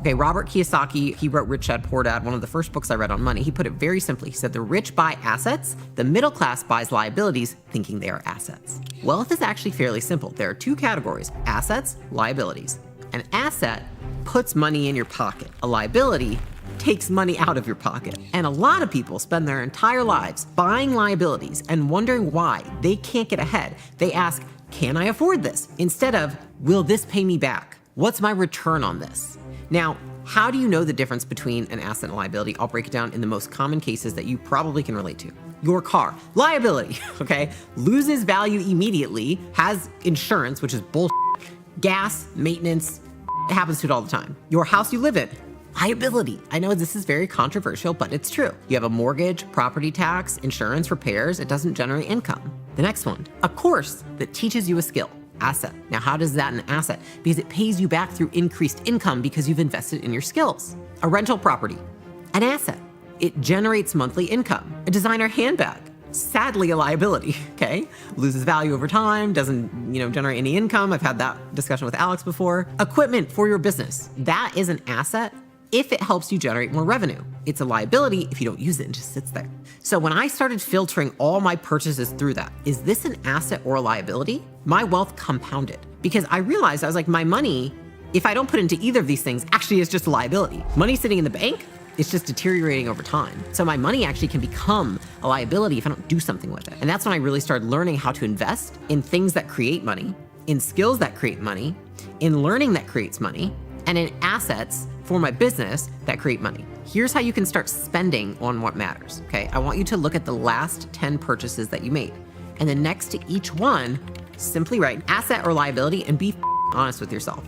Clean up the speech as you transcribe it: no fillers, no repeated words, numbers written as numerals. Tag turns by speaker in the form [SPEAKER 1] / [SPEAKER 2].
[SPEAKER 1] Okay, Robert Kiyosaki, he wrote Rich Dad, Poor Dad, one of the first books I read on money. He put it very simply. He said, the rich buy assets, the middle class buys liabilities, thinking they are assets. Wealth is actually fairly simple. There are two categories, assets, liabilities. An asset puts money in your pocket. A liability takes money out of your pocket. And a lot of people spend their entire lives buying liabilities and wondering why they can't get ahead. They ask, can I afford this? Instead of, will this pay me back? What's my return on this? Now, how do you know the difference between an asset and a liability? I'll break it down in the most common cases that you probably can relate to. Your car, liability, okay? Loses value immediately, has insurance, which is bullshit, gas, maintenance, it happens to it all the time. Your house you live in, liability. I know this is very controversial, but it's true. You have a mortgage, property tax, insurance, repairs, it doesn't generate income. The next one, a course that teaches you a skill. Asset. Now, how does that an asset? Because it pays you back through increased income because you've invested in your skills. A rental property, an asset. It generates monthly income. A designer handbag, sadly a liability, okay? Loses value over time, doesn't, generate any income. I've had that discussion with Alex before. Equipment for your business, that is an asset if it helps you generate more revenue. It's a liability if you don't use it and just sits there. So when I started filtering all my purchases through that, is this an asset or a liability? My wealth compounded because I realized, I was like, my money, if I don't put into either of these things, actually is just a liability. Money sitting in the bank, it's just deteriorating over time. So my money actually can become a liability if I don't do something with it. And that's when I really started learning how to invest in things that create money, in skills that create money, in learning that creates money, and in assets for my business that create money. Here's how you can start spending on what matters, okay? I want you to look at the last 10 purchases that you made. And then next to each one, simply write asset or liability and be honest with yourself.